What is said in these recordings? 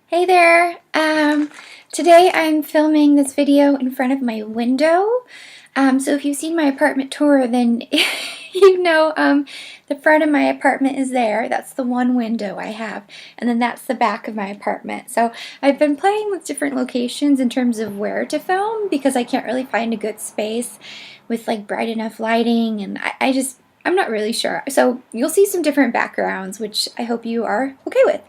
Hey there! Today I'm filming this video in front of my window. So if you've seen my apartment tour, then you know the front of my apartment is there. That's the one window I have. And then that's the back of my apartment. So I've been playing with different locations in terms of where to film because I can't really find a good space with like bright enough lighting, and I'm not really sure. So you'll see some different backgrounds, which I hope you are okay with.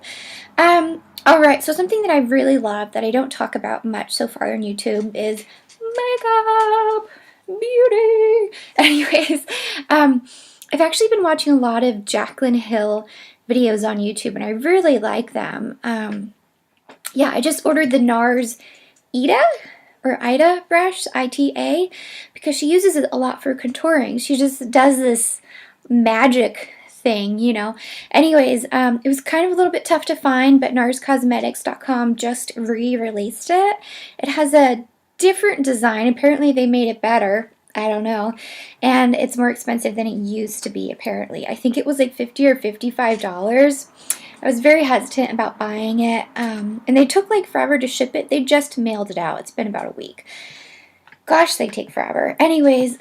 Alright, so something that I really love that I don't talk about much so far on YouTube is makeup, beauty. Anyways, I've actually been watching a lot of Jaclyn Hill videos on YouTube, and I really like them. Yeah, I just ordered the NARS Ida brush, ITA, because she uses it a lot for contouring. She just does this magic thing, you know. Anyways, it was kind of a little bit tough to find, but narscosmetics.com just re-released it. It has a different design. Apparently they made it better. I don't know. And it's more expensive than it used to be, apparently. I think it was like $50 or $55. I was very hesitant about buying it, and they took like forever to ship it. They just mailed it out. It's been about a week. Gosh, they take forever. Anyways,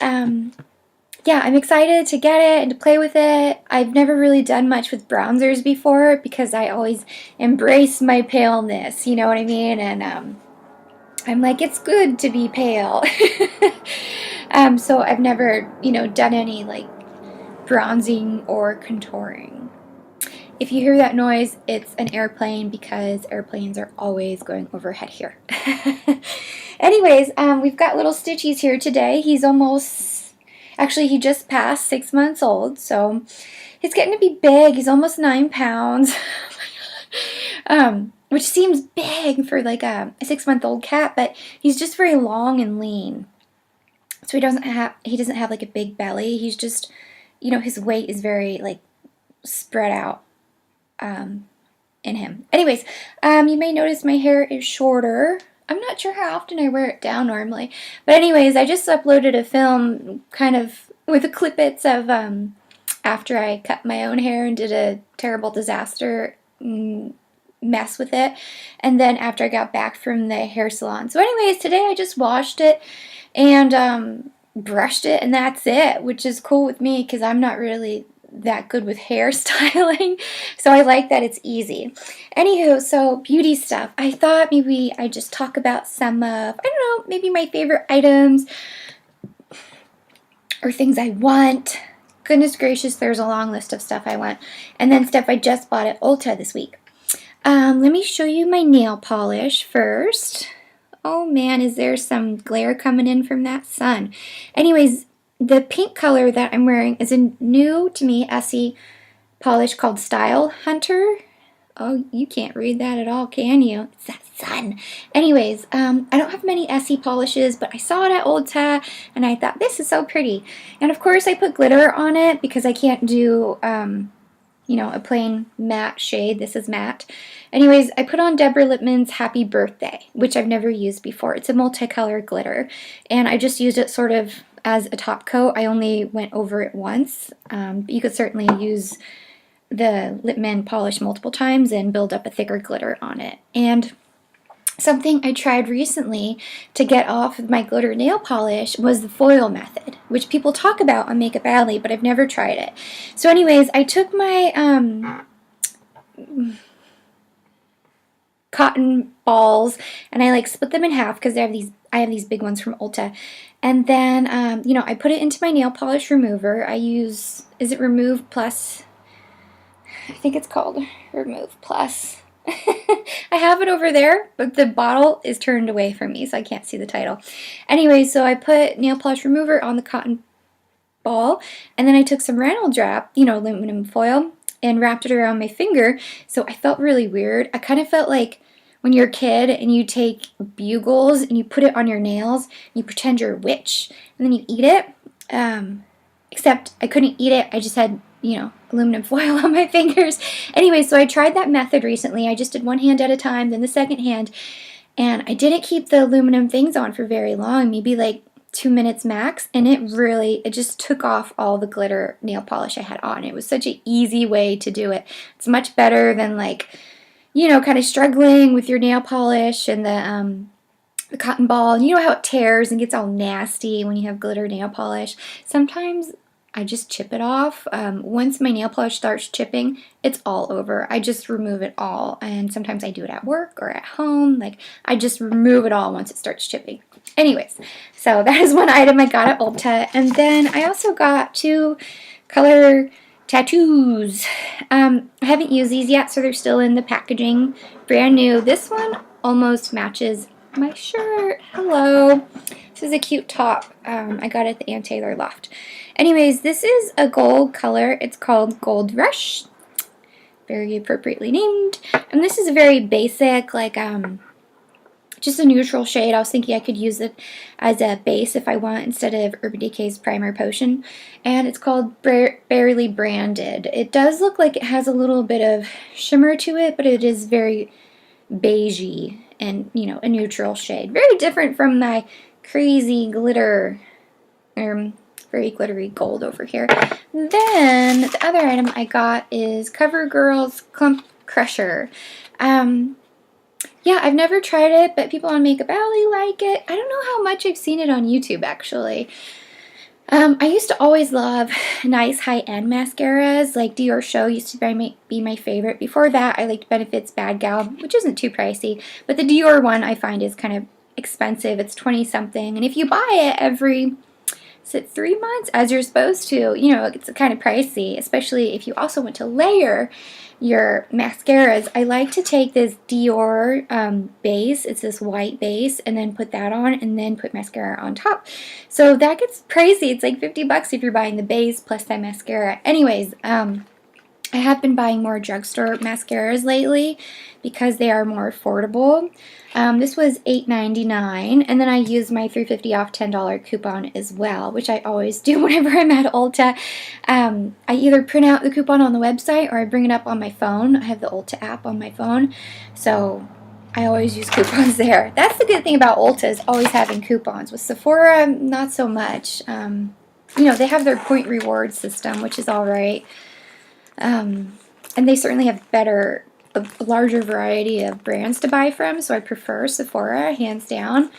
yeah, I'm excited to get it and to play with it. I've never really done much with bronzers before because I always embrace my paleness, you know what I mean? And I'm like, it's good to be pale. So I've never, done any like bronzing or contouring. If you hear that noise, it's an airplane because airplanes are always going overhead here. Anyways, we've got little Stitchies here today. Actually, he just passed 6 months old, so he's getting to be big. He's almost 9 pounds, which seems big for like a 6-month-old cat, but he's just very long and lean. So he doesn't have like a big belly. He's just, his weight is very like spread out in him. Anyways, you may notice my hair is shorter. I'm not sure how often I wear it down normally. But anyways, I just uploaded a film kind of with the clippets of after I cut my own hair and did a terrible disaster mess with it. And then after I got back from the hair salon. So anyways, today I just washed it and brushed it, and that's it, which is cool with me because I'm not really that good with hairstyling, so I like that it's easy. Anywho, so beauty stuff. I thought maybe I'd just talk about some of, I don't know, maybe my favorite items or things I want. Goodness gracious, there's a long list of stuff I want. And then stuff I just bought at Ulta this week. Let me show you my nail polish first. Oh man, is there some glare coming in from that sun. Anyways, the pink color that I'm wearing is a new, to me, Essie polish called Style Hunter. Oh, you can't read that at all, can you? It's that sun. Anyways, I don't have many Essie polishes, but I saw it at Ulta, and I thought, this is so pretty. And of course, I put glitter on it because I can't do, a plain matte shade. This is matte. Anyways, I put on Deborah Lippmann's Happy Birthday, which I've never used before. It's a multicolored glitter, and I just used it sort of as a top coat. I only went over it once. But you could certainly use the Lippmann polish multiple times and build up a thicker glitter on it. And something I tried recently to get off of my glitter nail polish was the foil method, which people talk about on Makeup Alley, but I've never tried it. So anyways, I took my cotton balls and I like split them in half because I have these big ones from Ulta. And then, I put it into my nail polish remover. Is it Remove Plus? I think it's called Remove Plus. I have it over there, but the bottle is turned away from me, so I can't see the title. Anyway, so I put nail polish remover on the cotton ball, and then I took some Reynolds wrap, aluminum foil, and wrapped it around my finger, so I felt really weird. I kind of felt like when you're a kid and you take bugles and you put it on your nails, and you pretend you're a witch, and then you eat it. Except I couldn't eat it. I just had, aluminum foil on my fingers. Anyway, so I tried that method recently. I just did one hand at a time, then the second hand, and I didn't keep the aluminum things on for very long, maybe like 2 minutes max, and it just took off all the glitter nail polish I had on. It was such an easy way to do it. It's much better than like, you know, kind of struggling with your nail polish and the cotton ball, and you know how it tears and gets all nasty when you have glitter nail polish. Sometimes I just chip it off. Once my nail polish starts chipping, it's all over. I just remove it all, and sometimes I do it at work or at home. Like, I just remove it all once it starts chipping. Anyways, so that is one item I got at Ulta, and then I also got 2 color tattoos. I haven't used these yet, so they're still in the packaging, brand new. This one almost matches my shirt. Hello. This is a cute top. I got it at the Ann Taylor Loft. Anyways, this is a gold color. It's called Gold Rush. Very appropriately named. And this is a very basic, like, just a neutral shade. I was thinking I could use it as a base if I want instead of Urban Decay's Primer Potion. And it's called Barely Branded. It does look like it has a little bit of shimmer to it, but it is very beigey and, you know, a neutral shade. Very different from my crazy glitter, very glittery gold over here. Then the other item I got is CoverGirl's Clump Crusher. Yeah, I've never tried it, but people on Makeup Alley like it. I don't know how much I've seen it on YouTube, actually. I used to always love nice high-end mascaras, like Dior Show used to be my favorite. Before that, I liked Benefit's Bad Gal, which isn't too pricey, but the Dior one I find is kind of expensive. It's 20-something, and if you buy it every, is it 3 months, as you're supposed to, you know, it's kind of pricey, especially if you also want to layer your mascaras. I like to take this Dior base, it's this white base, and then put that on and then put mascara on top. So that gets pricey. It's like 50 bucks if you're buying the base plus that mascara. Anyways, I have been buying more drugstore mascaras lately because they are more affordable. This was $8.99, and then I used my $3.50 off $10 coupon as well, which I always do whenever I'm at Ulta. I either print out the coupon on the website or I bring it up on my phone. I have the Ulta app on my phone, so I always use coupons there. That's the good thing about Ulta, is always having coupons. With Sephora, not so much. You know, they have their point reward system, which is alright. And they certainly have a larger variety of brands to buy from, so I prefer Sephora, hands down.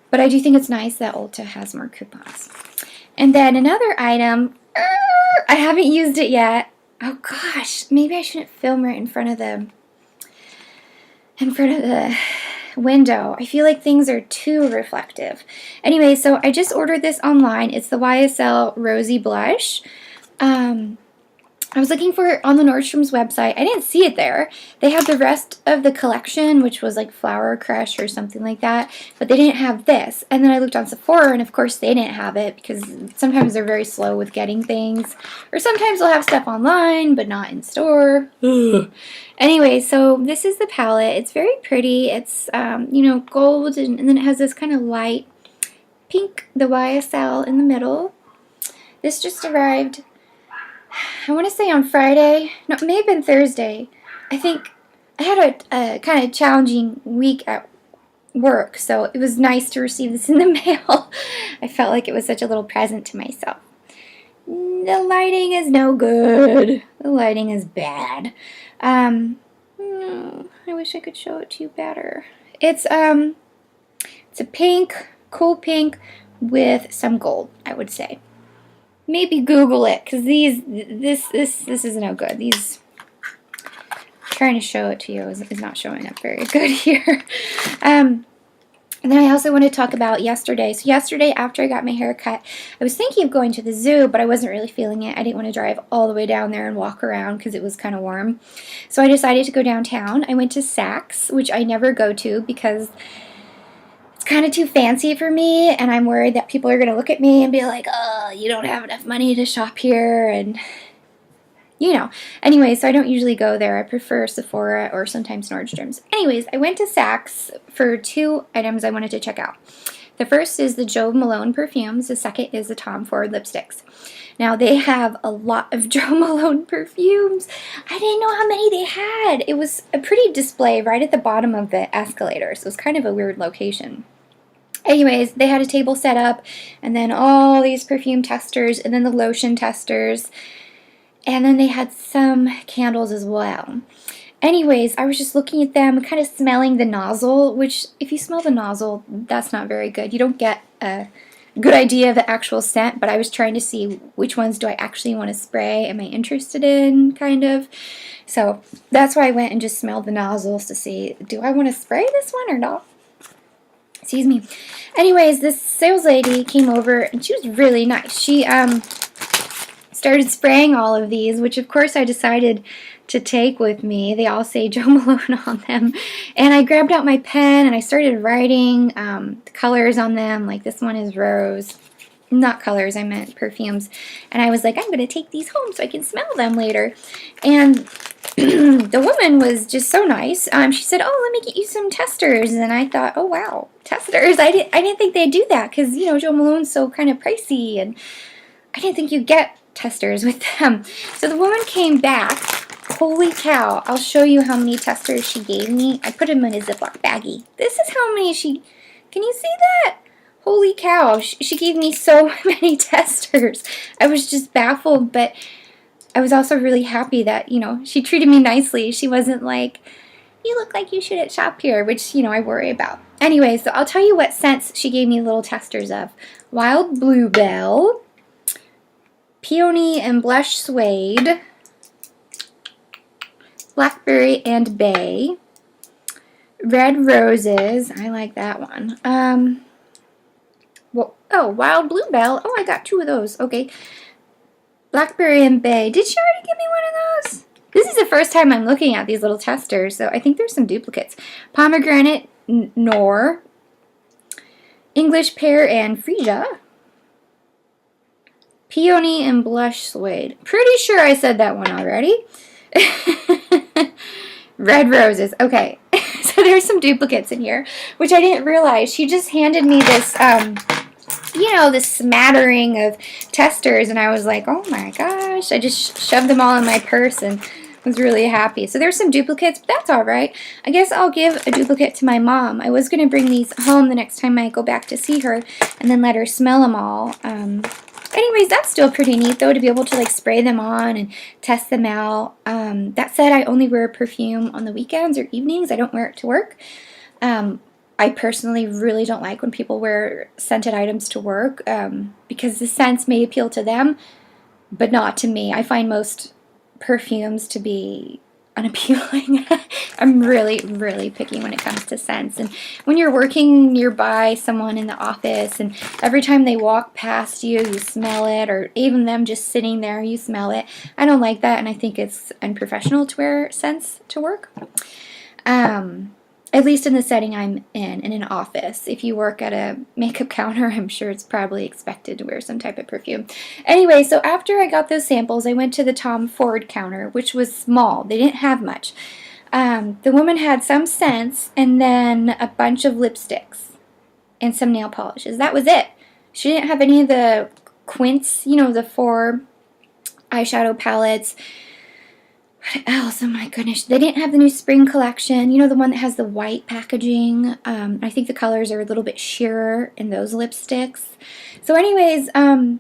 But I do think it's nice that Ulta has more coupons. And then another item, I haven't used it yet. Oh gosh, maybe I shouldn't film right in front of the window. I feel like things are too reflective. Anyway, so I just ordered this online. It's the YSL Rosy Blush. I was looking for it on the Nordstrom's website. I didn't see it there. They had the rest of the collection, which was like Flower Crush or something like that, but they didn't have this. And then I looked on Sephora, and of course they didn't have it because sometimes they're very slow with getting things. Or sometimes they'll have stuff online, but not in store. Anyway, so this is the palette. It's very pretty. It's, you know, gold, and then it has this kind of light pink, the YSL in the middle. This just arrived, I want to say on Friday. No, it may have been Thursday. I think I had a kind of challenging week at work, so it was nice to receive this in the mail. I felt like it was such a little present to myself. The lighting is no good. The lighting is bad. I wish I could show it to you better. It's a pink, cool pink with some gold, I would say. Maybe Google it, because this is no good. Trying to show it to you is not showing up very good here. And then I also want to talk about yesterday. So yesterday, after I got my hair cut, I was thinking of going to the zoo, but I wasn't really feeling it. I didn't want to drive all the way down there and walk around because it was kind of warm. So I decided to go downtown. I went to Saks, which I never go to because kind of too fancy for me, and I'm worried that people are going to look at me and be like, oh, you don't have enough money to shop here, and you know. Anyway, so I don't usually go there. I prefer Sephora or sometimes Nordstrom's. Anyways, I went to Saks for 2 items I wanted to check out. The first is the Jo Malone perfumes. The second is the Tom Ford lipsticks. Now, they have a lot of Jo Malone perfumes. I didn't know how many they had. It was a pretty display right at the bottom of the escalator, so it was kind of a weird location. Anyways, they had a table set up, and then all these perfume testers, and then the lotion testers, and then they had some candles as well. Anyways, I was just looking at them, kind of smelling the nozzle, which if you smell the nozzle, that's not very good. You don't get a good idea of the actual scent, but I was trying to see which ones do I actually want to spray, am I interested in, kind of. So that's why I went and just smelled the nozzles to see, do I want to spray this one or not? Excuse me. Anyways, this sales lady came over and she was really nice. She started spraying all of these, which of course I decided to take with me. They all say Joe Malone on them. And I grabbed out my pen and I started writing the colors on them. Like this one is rose. Not colors, I meant perfumes. And I was like, I'm going to take these home so I can smell them later. And the woman was just so nice. She said, oh, let me get you some testers. And I thought, oh, wow, testers. I didn't think they'd do that because, you know, Joe Malone's so kind of pricey. And I didn't think you'd get testers with them. So the woman came back. Holy cow. I'll show you how many testers she gave me. I put them in a Ziploc baggie. This is how many she... Can you see that? Holy cow. She gave me so many testers. I was just baffled, but I was also really happy that, you know, she treated me nicely. She wasn't like, you look like you shouldn't shop here, which, you know, I worry about. Anyway, so I'll tell you what scents she gave me little testers of. Wild Bluebell, Peony and Blush Suede, Blackberry and Bay, Red Roses, I like that one. Oh, Wild Bluebell, oh, I got 2 of those, okay. Blackberry and Bay, did she already give me one of those? This is the first time I'm looking at these little testers, so I think there's some duplicates. Pomegranate, Nor, English Pear and Freesia, Peony and Blush Suede. Pretty sure I said that one already. Red Roses. Okay, so there's some duplicates in here, which I didn't realize. She just handed me this, you know, this smattering of testers, and I was like, oh my gosh. I just shoved them all in my purse and was really happy. So there's some duplicates, but that's all right. I guess I'll give a duplicate to my mom. I was going to bring these home the next time I go back to see her and then let her smell them all. Anyways, that's still pretty neat, though, to be able to, like, spray them on and test them out. That said, I only wear perfume on the weekends or evenings. I don't wear it to work. I personally really don't like when people wear scented items to work because the scents may appeal to them, but not to me. I find most perfumes to be unappealing. I'm really, really picky when it comes to scents. And when you're working nearby someone in the office and every time they walk past you, you smell it, or even them just sitting there, you smell it. I don't like that, and I think it's unprofessional to wear scents to work. At least in the setting I'm in an office. If you work at a makeup counter, I'm sure it's probably expected to wear some type of perfume. Anyway, so after I got those samples, I went to the Tom Ford counter, which was small. They didn't have much. The woman had some scents and then a bunch of lipsticks and some nail polishes. That was it. She didn't have any of the quints, you know, the 4 eyeshadow palettes. What else? Oh my goodness. They didn't have the new spring collection. You know, the one that has the white packaging. I think the colors are a little bit sheerer in those lipsticks. So anyways, the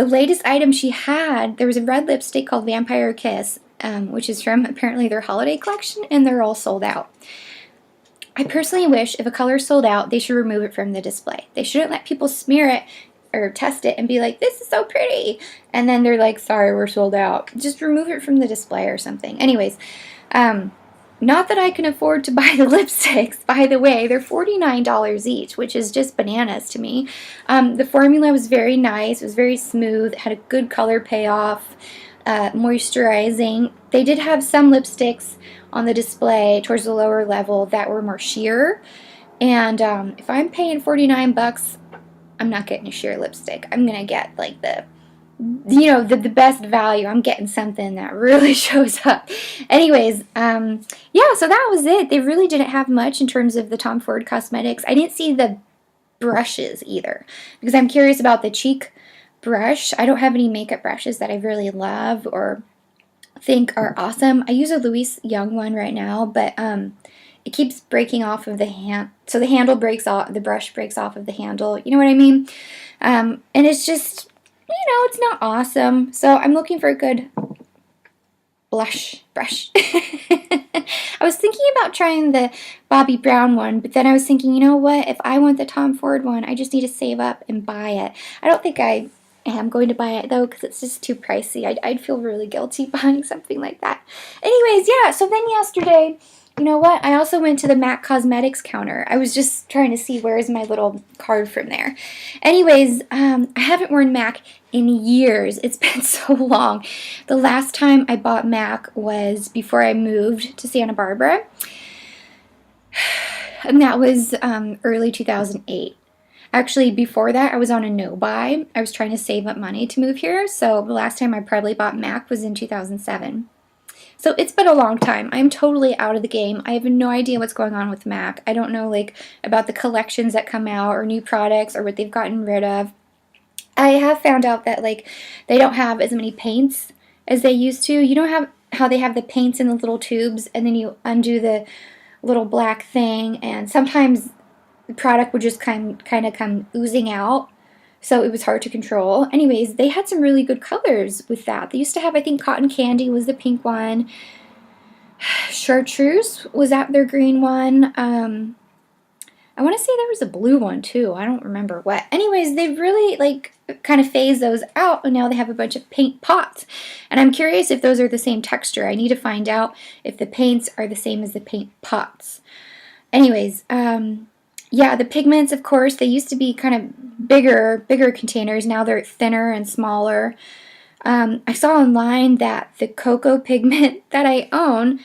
latest item she had, there was a red lipstick called Vampire Kiss, which is from apparently their holiday collection, and they're all sold out. I personally wish if a color is sold out, they should remove it from the display. They shouldn't let people smear it or test it and be like, this is so pretty, and then they're like, sorry, we're sold out. Just remove it from the display or something. Anyways, not that I can afford to buy the lipsticks, by the way. They're $49 each, which is just bananas to me. The formula was very nice. It was very smooth. It had a good color payoff, moisturizing. They did have some lipsticks on the display towards the lower level that were more sheer, and if I'm paying 49 bucks, I'm not getting a sheer lipstick. I'm going to get, like, the, you know, the best value. I'm getting something that really shows up. Anyways, yeah, so that was it. They really didn't have much in terms of the Tom Ford Cosmetics. I didn't see the brushes either, because I'm curious about the cheek brush. I don't have any makeup brushes that I really love or think are awesome. I use a Louis Young one right now, but it keeps breaking off of the hand, so the handle breaks off, the brush breaks off of the handle, you know what I mean? And it's just, you know, it's not awesome, so I'm looking for a good blush brush. I was thinking about trying the Bobbi Brown one, but then I was thinking, you know what? If I want the Tom Ford one, I just need to save up and buy it. I don't think I am going to buy it, though, because it's just too pricey. I'd feel really guilty buying something like that. Anyways, yeah, so then yesterday, you know what? I also went to the MAC Cosmetics counter. I was just trying to see where's my little card from there. Anyways, I haven't worn MAC in years. It's been so long. The last time I bought MAC was before I moved to Santa Barbara, and that was early 2008. Actually, before that, I was on a no-buy. I was trying to save up money to move here, so the last time I probably bought MAC was in 2007. So it's been a long time. I'm totally out of the game. I have no idea what's going on with MAC. I don't know, like, about the collections that come out or new products or what they've gotten rid of. I have found out that, like, they don't have as many paints as they used to. You know how they have the paints in the little tubes and then you undo the little black thing, and sometimes the product would just kind of come oozing out. So it was hard to control. Anyways, they had some really good colors with that. They used to have, I think, Cotton Candy was the pink one. Chartreuse was that their green one. I want to say there was a blue one too. I don't remember what. Anyways, they've really like kind of phased those out, and now they have a bunch of paint pots. And I'm curious if those are the same texture. I need to find out if the paints are the same as the paint pots. Anyways, yeah, the pigments, of course, they used to be kind of bigger containers. Now they're thinner and smaller. I saw online that the cocoa pigment that I own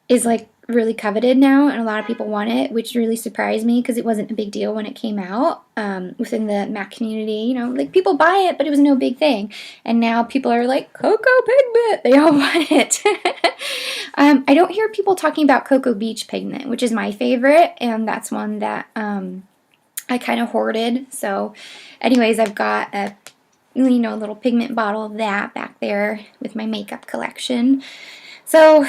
is like really coveted now, and a lot of people want it, which really surprised me because it wasn't a big deal when it came out within the MAC community. You know, like people buy it, but it was no big thing. And now people are like, cocoa pigment, they all want it. I don't hear people talking about Cocoa Beach pigment, which is my favorite, and that's one that I kind of hoarded. So anyways, I've got a little pigment bottle of that back there with my makeup collection. So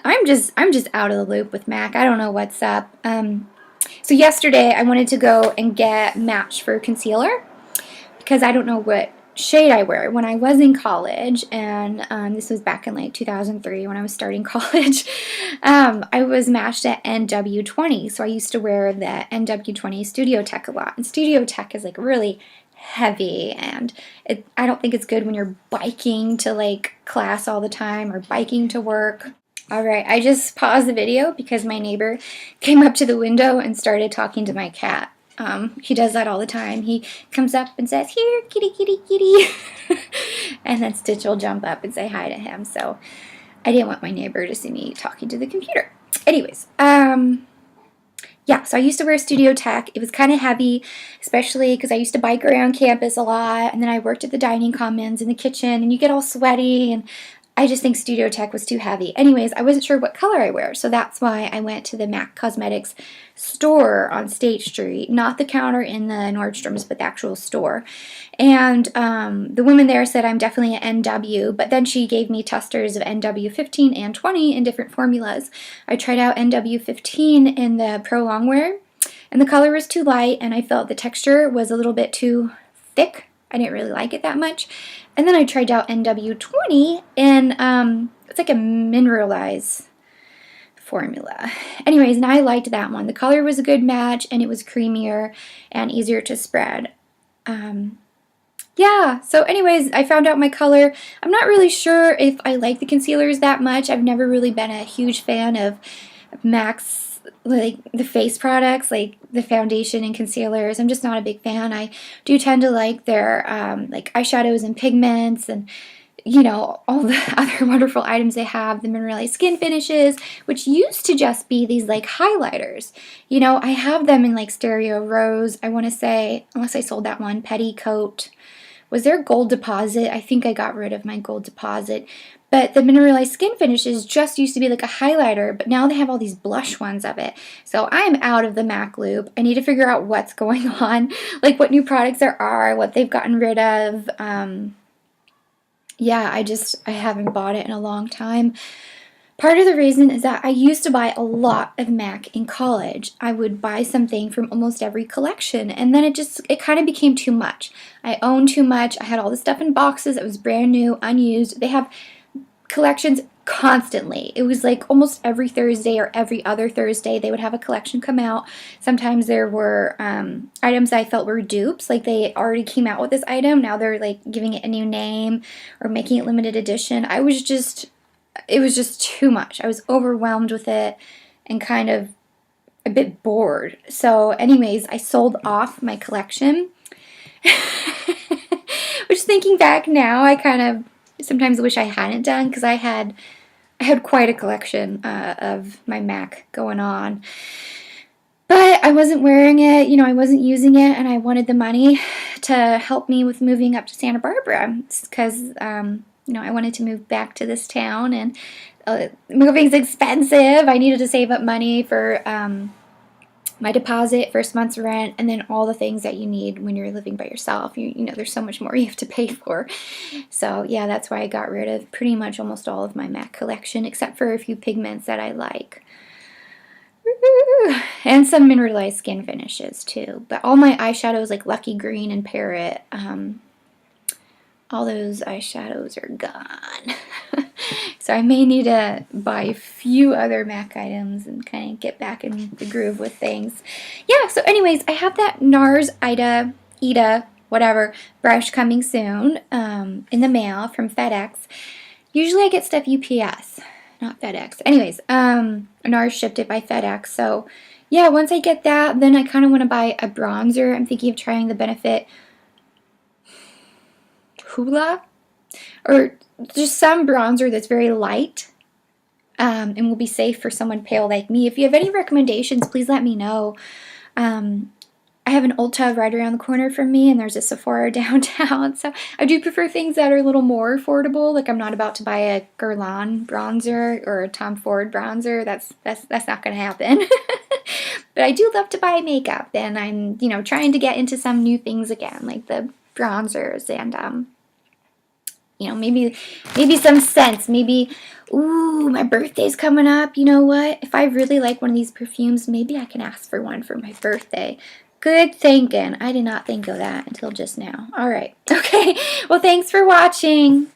I'm just out of the loop with MAC. I don't know what's up. So yesterday I wanted to go and get Match for concealer because I don't know what shade I wear. When I was in college, and this was back in like 2003 when I was starting college, I was matched at NW20. So I used to wear the NW20 Studio Tech a lot. And Studio Tech is like really heavy, and I don't think it's good when you're biking to like class all the time or biking to work. Alright, I just paused the video because my neighbor came up to the window and started talking to my cat. He does that all the time. He comes up and says, "Here, kitty, kitty, kitty." And then Stitch will jump up and say hi to him. So I didn't want my neighbor to see me talking to the computer. Anyways, yeah, so I used to wear Studio Tech. It was kind of heavy, especially because I used to bike around campus a lot, and then I worked at the dining commons in the kitchen, and you get all sweaty, and I just think Studio Tech was too heavy. Anyways, I wasn't sure what color I wear, so that's why I went to the MAC Cosmetics store on State Street, not the counter in the Nordstrom's, but the actual store. And the woman there said I'm definitely an NW, but then she gave me testers of NW15 and 20 in different formulas. I tried out NW15 in the Pro Longwear, and the color was too light, and I felt the texture was a little bit too thick. I didn't really like it that much. And then I tried out NW20, and it's like a mineralized formula. Anyways, and I liked that one. The color was a good match, and it was creamier and easier to spread. Yeah, so anyways, I found out my color. I'm not really sure if I like the concealers that much. I've never really been a huge fan of MAC's, like the face products, like the foundation and concealers. I'm just not a big fan. I do tend to like their like eyeshadows and pigments, and you know, all the other wonderful items they have, the mineralized skin finishes, which used to just be these like highlighters. You know, I have them in like Stereo Rose, I want to say, unless I sold that one, Petticoat. Was there Gold Deposit? I think I got rid of my Gold Deposit. But the mineralized skin finishes just used to be like a highlighter, but now they have all these blush ones of it. So I'm out of the MAC loop. I need to figure out what's going on, like what new products there are, what they've gotten rid of. Yeah, I haven't bought it in a long time. Part of the reason is that I used to buy a lot of MAC in college. I would buy something from almost every collection, and then it kind of became too much. I owned too much. I had all this stuff in boxes that was brand new, unused. They have collections constantly. It was like almost every Thursday or every other Thursday they would have a collection come out. Sometimes there were items I felt were dupes, like they already came out with this item, now they're like giving it a new name or making it limited edition. It was just too much. I was overwhelmed with it and kind of a bit bored. So anyways, I sold off my collection. Which, thinking back now, I kind of sometimes wish I hadn't done, because I had quite a collection of my Mac going on. But I wasn't wearing it, I wasn't using it, and I wanted the money to help me with moving up to Santa Barbara, because, I wanted to move back to this town, and moving's expensive. I needed to save up money for my deposit, first month's rent, and then all the things that you need when you're living by yourself. There's so much more you have to pay for. So yeah, that's why I got rid of pretty much almost all of my MAC collection, except for a few pigments that I like. And some mineralized skin finishes too. But all my eyeshadows, like Lucky Green and Parrot, all those eyeshadows are gone. So I may need to buy a few other MAC items and kind of get back in the groove with things. Yeah, so anyways, I have that NARS Ida, whatever, brush coming soon in the mail from FedEx. Usually I get stuff UPS, not FedEx. Anyways, NARS shipped it by FedEx. So yeah, once I get that, then I kind of want to buy a bronzer. I'm thinking of trying the Benefit Hoola, or just some bronzer that's very light and will be safe for someone pale like me. If you have any recommendations, please let me know. I have an Ulta right around the corner from me, and there's a Sephora downtown, so I do prefer things that are a little more affordable. Like, I'm not about to buy a Guerlain bronzer or a Tom Ford bronzer. That's not going to happen. But I do love to buy makeup, and I'm trying to get into some new things again, like the bronzers and maybe some scents. Maybe, ooh, my birthday's coming up. You know what? If I really like one of these perfumes, maybe I can ask for one for my birthday. Good thinking. I did not think of that until just now. All right. Okay. Well, thanks for watching.